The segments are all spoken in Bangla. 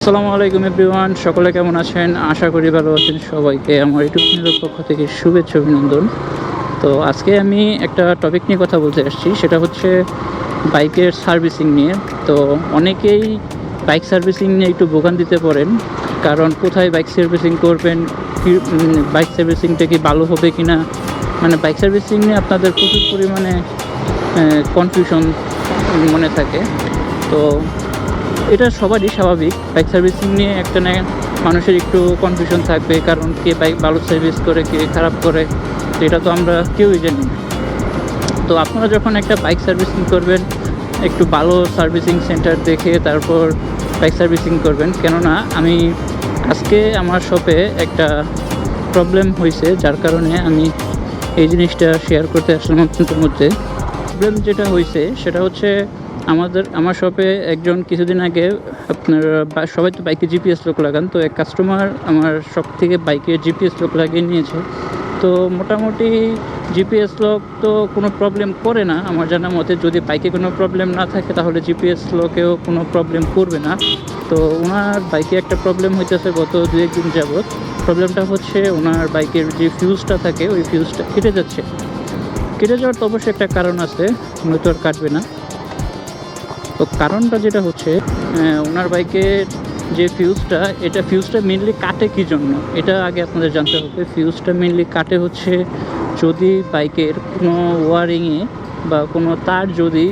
আসসালামু আলাইকুম এভরিওয়ান, সকলে কেমন আছেন? আশা করি ভালো আছেন। সবাইকে আমার ইউটিউব চ্যানেলের পক্ষ থেকে শুভেচ্ছা অভিনন্দন। তো আজকে আমি একটা টপিক নিয়ে কথা বলতে আসছি, সেটা হচ্ছে বাইকের সার্ভিসিং নিয়ে। তো অনেকেই বাইক সার্ভিসিং নিয়ে একটু ভোগান্তিতে পড়েন, কারণ কোথায় বাইক সার্ভিসিং করবেন, কি বাইক সার্ভিসিংটা কি ভালো হবে কি না, মানে বাইক সার্ভিসিং নিয়ে আপনাদের প্রচুর পরিমাণে কনফিউশন মনে থাকে। তো এটা সবারই স্বাভাবিক, বাইক সার্ভিসিং নিয়ে একটা না মানুষের একটু কনফিউশন থাকবে, কারণ কে বাইক ভালো সার্ভিস করে, কে খারাপ করে, তো এটা তো আমরা কেউই জানি না। তো আপনারা যখন একটা বাইক সার্ভিসিং করবেন, একটু ভালো সার্ভিসিং সেন্টার দেখে তারপর বাইক সার্ভিসিং করবেন। কেননা আমি আজকে আমার শপে একটা প্রবলেম হয়েছে, যার কারণে আমি এই জিনিসটা শেয়ার করতে আসলাম আপনাদের মধ্যে। প্রবলেম যেটা হয়েছে সেটা হচ্ছে আমার শপে একজন কিছুদিন আগে, আপনার সবাই তো বাইকে জিপিএস লক লাগান, তো এক কাস্টমার আমার শপ থেকে বাইকে জিপিএস লক লাগিয়ে নিয়েছে। তো মোটামুটি জিপিএস লক তো কোনো প্রবলেম করে না আমার জানা মতে, যদি বাইকে কোনো প্রবলেম না থাকে তাহলে জিপিএস লকেও কোনো প্রবলেম করবে না। তো ওনার বাইকে একটা প্রবলেম হইতেছে গত 2-1 দিন যাবৎ। প্রবলেমটা হচ্ছে ওনার বাইকের যে ফিউজটা থাকে, ওই ফিউজটা কেটে যাচ্ছে। কেটে যাওয়ার তো অবশ্যই একটা কারণ আছে, নয়তো আর কাটবে না। তো কারণটা যেটা হচ্ছে, ওনার বাইকের যে ফিউজটা মেনলি কাটে কী জন্য, এটা আগে আপনাদের জানতে হবে। ফিউজটা মেনলি কাটে হচ্ছে যদি বাইকের কোনো ওয়ারিংয়ে বা কোনো তার যদি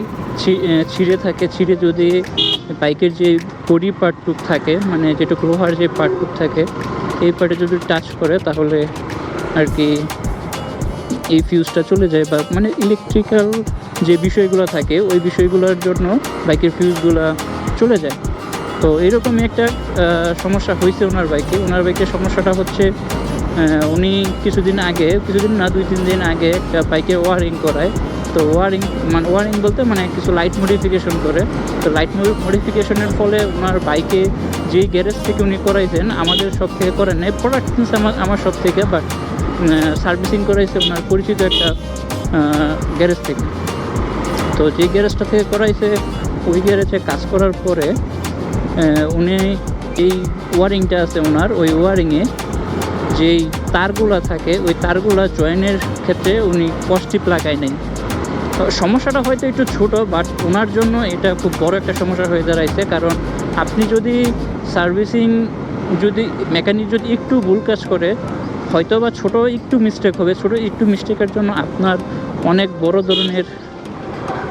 ছিঁড়ে থাকে, ছিঁড়ে যদি বাইকের যে বডি পার্টটুক থাকে, মানে যেটুকু লোহার যে পার্টটুক থাকে, এই পার্টে যদি টাচ করে তাহলে আর কি এই ফিউজটা চলে যায়, বা মানে ইলেকট্রিক্যাল যে বিষয়গুলো থাকে ওই বিষয়গুলোর জন্য বাইকের ফিউজগুলো চলে যায়। তো এরকমই একটা সমস্যা হয়েছে ওনার বাইকের সমস্যাটা হচ্ছে, উনি কিছুদিন না 2-3 দিন আগে একটা বাইকের ওয়ারিং করায়। তো ওয়ারিং বলতে মানে কিছু লাইট মডিফিকেশন করে। তো লাইট মডিফিকেশনের ফলে ওনার বাইকে যেই গ্যারেজ থেকে উনি করাইছেন, আমাদের সব থেকে করেন নাই, প্রোডাক্ট কিনছে আমার সব থেকে, বাট সার্ভিসিং করাইছে ওনার পরিচিত একটা গ্যারেজ থেকে। তো যে গ্যারেজটা থেকে করাইছে, ওই গ্যারেজে কাজ করার পরে উনি এই ওয়ারিংটা আছে ওনার, ওই ওয়ারিংয়ে যেই তারগুলা থাকে, ওই তারগুলা জয়েনের ক্ষেত্রে উনি কস্টিপ লাগায় নাই। সমস্যাটা হয়তো একটু ছোট, বাট ওনার জন্য এটা খুব বড় একটা সমস্যা হয়ে দাঁড়াইছে। কারণ আপনি যদি মেকানিক যদি একটু ভুল কাজ করে, হয়তো বা ছোটো একটু মিস্টেক হবে, ছোটো একটু মিস্টেকের জন্য আপনার অনেক বড় ধরনের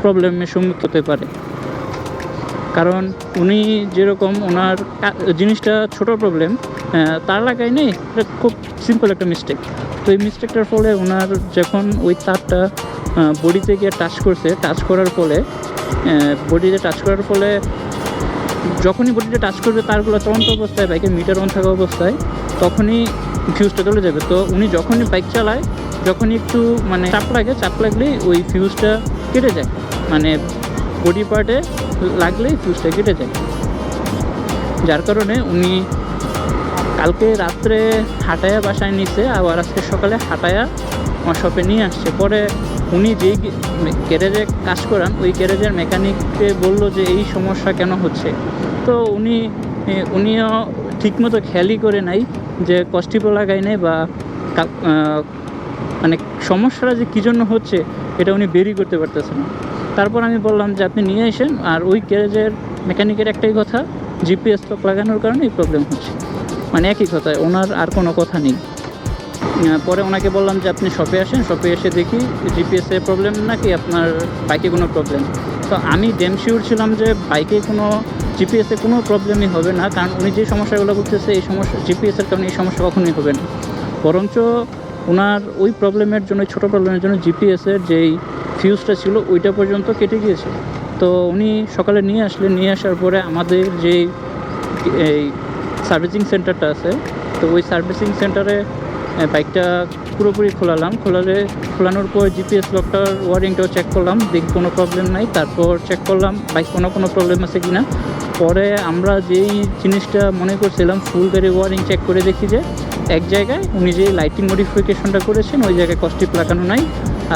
প্রবলেমের সম্মুখীন হতে পারে। কারণ উনি যেরকম ওনার জিনিসটা ছোট প্রবলেম, তার লাগাই নেই, এটা খুব সিম্পল একটা মিস্টেক। তো এই মিস্টেকটার ফলে ওনার যখন ওই তারটা বডিতে গিয়ে টাচ করার ফলে যখনই বডিতে টাচ করবে, তারগুলো চলন্ত অবস্থায়, বাইকের মিটার অন থাকা অবস্থায়, তখনই ফিউজটা চলে যাবে। তো উনি যখনই বাইক চালায়, যখনই একটু মানে চাপ লাগলেই ওই ফিউজটা কেটে যায়, মানে বডি পার্টে লাগলেই ফিউজটা কেটে যায়। যার কারণে উনি কালকে রাত্রে হাঁটায়া বাসায় নিছে, আবার আজকে সকালে হাঁটায়া আমার শপে নিয়ে আসছে। পরে উনি যেই গ্যারেজে কাজ করান, ওই গ্যারেজের মেকানিককে বলল যে এই সমস্যা কেন হচ্ছে। তো উনিও ঠিকমতো খেয়ালই করে নাই যে কস্টিপও লাগায় নেই, বা মানে সমস্যাটা যে কী জন্য হচ্ছে এটা উনি বেরই করতে পারতেছে না। তারপর আমি বললাম যে আপনি নিয়ে আসেন, আর ওই গ্যারেজের মেকানিকের একটাই কথা, জিপিএস লক লাগানোর কারণে এই প্রবলেম হচ্ছে, মানে একই কথা, ওনার আর কোনো কথা নেই। পরে ওনাকে বললাম যে আপনি শপে আসেন, শপে এসে দেখি জিপিএসের প্রবলেম নাকি আপনার বাইকে কোনো প্রবলেম। তো আমি ড্যাম শিওর ছিলাম যে বাইকে কোনো জিপিএসে কোনো প্রবলেমই হবে না, কারণ উনি যে সমস্যাগুলো বলতেছে, এই সমস্যা জিপিএসের কারণে এই সমস্যা কখনোই হবে না। বরঞ্চ ওনার ওই প্রবলেমের জন্য, ছোটো প্রবলেমের জন্য জিপিএসের যেই ফিউজটা ছিল ওইটা পর্যন্ত কেটে গিয়েছে। তো উনি সকালে নিয়ে আসার পরে আমাদের যেই এই সার্ভিসিং সেন্টারটা আছে, তো ওই সার্ভিসিং সেন্টারে বাইকটা পুরোপুরি খোলানোর পর জিপিএস লকটার ওয়ারিংটাও চেক করলাম, দেখি কোনো প্রবলেম নাই। তারপর চেক করলাম বাইক কোনো প্রবলেম আছে কি না। পরে আমরা যেই জিনিসটা মনে করছিলাম, ফুল গাড়ি ওয়ারিং চেক করে দেখি যে এক জায়গায় উনি যে লাইটিং মডিফিকেশনটা করেছেন, ওই জায়গায় কস্টিপ লাগানো নাই,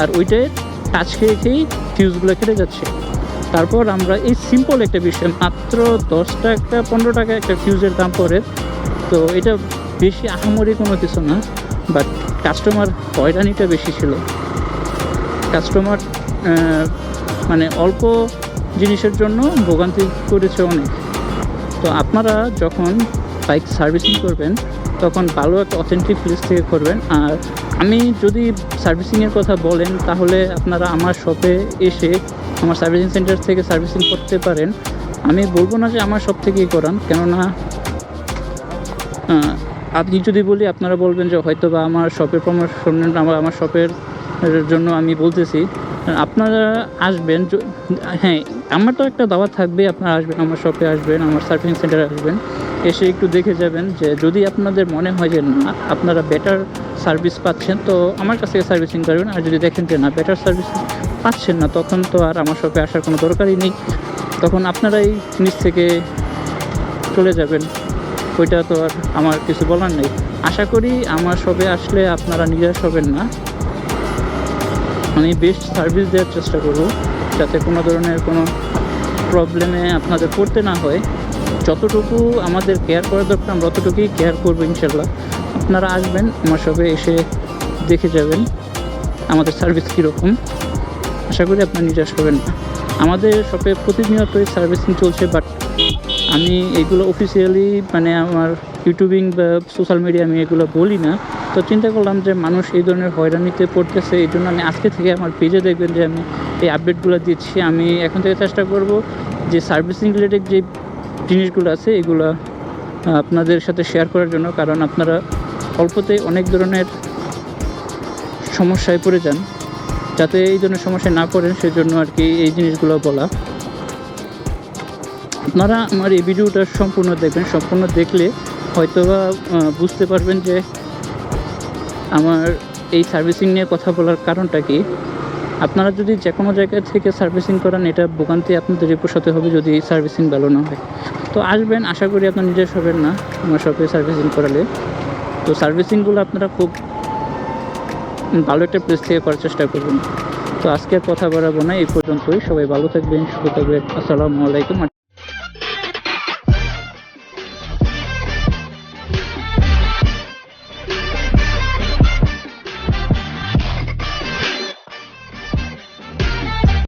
আর ওইটাই টাচ খেয়েই ফিউজগুলো কেটে যাচ্ছে। তারপর আমরা এই সিম্পল একটা বিষয়, মাত্র 10 টাকা 15 টাকা একটা ফিউজের দাম পড়ে, তো এটা বেশি আহামরি কোনো কিছু না, বাট কাস্টমার হয়রানিটা বেশি ছিল। কাস্টমার মানে অল্প জিনিসের জন্য ভোগান্তি করেছে অনেক। তো আপনারা যখন বাইক সার্ভিসিং করবেন তখন ভালো একটা অথেন্টিক প্লেস থেকে করবেন। আর আমি যদি সার্ভিসিংয়ের কথা বলেন তাহলে আপনারা আমার শপে এসে আমার সার্ভিসিং সেন্টার থেকে সার্ভিসিং করতে পারেন। আমি বলবো না যে আমার শপ থেকেই করান, কেননা আপনি যদি বলি আপনারা বলবেন যে হয়তো বা আমার শপের প্রমোশন, আমার শপের জন্য আমি বলতেছি। আপনারা আসবেন, হ্যাঁ আমার তো একটা দাওয়াত থাকবে, আপনারা আসবেন আমার শপে, আসবেন আমার সার্ভিসিং সেন্টারে, আসবেন এসে একটু দেখে যাবেন। যে যদি আপনাদের মনে হয় যে না আপনারা বেটার সার্ভিস পাচ্ছেন তো আমার কাছ থেকে সার্ভিসিং করবেন, আর যদি দেখেন যে না বেটার সার্ভিস পাচ্ছেন না তখন তো আর আমার শপে আসার কোনো দরকারই নেই, তখন আপনারাই নিজ থেকে চলে যাবেন। ওইটা তো আর আমার কিছু বলার নেই। আশা করি আমার শপে আসলে আপনারা নিরাশ হবেন না। আমি বেস্ট সার্ভিস দেওয়ার চেষ্টা করব যাতে কোনো ধরনের কোনো প্রবলেমে আপনাদের পড়তে না হয়। যতটুকু আমাদের কেয়ার করা দরকার আমরা অতটুকুই কেয়ার করবো ইনশাল্লাহ। আপনারা আসবেন আমার শপে, এসে দেখে যাবেন আমাদের সার্ভিস কীরকম। আশা করি আপনারা নিরাশ হবেন না। আমাদের শপে প্রতিনিয়তই সার্ভিসিং চলছে, বাট আমি এগুলো অফিসিয়ালি মানে আমার ইউটিউবিং বা সোশ্যাল মিডিয়া আমি এগুলো বলি না। তো চিন্তা করলাম যে মানুষ এই ধরনের হয়রানিতে পড়তেছে, এই জন্য আমি আজকে থেকে আমার পেজে দেখবেন যে আমি এই আপডেটগুলো দিচ্ছি। আমি এখন থেকে চেষ্টা করব যে সার্ভিসিং রিলেটেড যে জিনিসগুলো আছে এগুলো আপনাদের সাথে শেয়ার করার জন্য, কারণ আপনারা অল্পতে অনেক ধরনের সমস্যায় পড়ে যান। যাতে এই ধরনের সমস্যায় না পড়েন সেজন্য আর কি এই জিনিসগুলো বলা। আপনারা আমার এই ভিডিওটা সম্পূর্ণ দেখবেন, সম্পূর্ণ দেখলে হয়তোবা বুঝতে পারবেন যে আমার এই সার্ভিসিং নিয়ে কথা বলার কারণটা কি। আপনারা যদি যে কোনো জায়গা থেকে সার্ভিসিং করান এটা ভোগান্তি আপনাদেরই পোষাতে হবে যদি এই সার্ভিসিং ভালো না হয়। তো আসবেন, আশা করি আপনার নিজের হবেন না আমার শপে সার্ভিসিং করালে। তো সার্ভিসিংগুলো আপনারা খুব ভালো একটা প্লেস থেকে করার চেষ্টা করবেন। তো আজকে আর কথা বাড়াবো না, এই পর্যন্তই। সবাই ভালো থাকবেন, সুস্থ থাকবেন। আসসালামু আলাইকুম।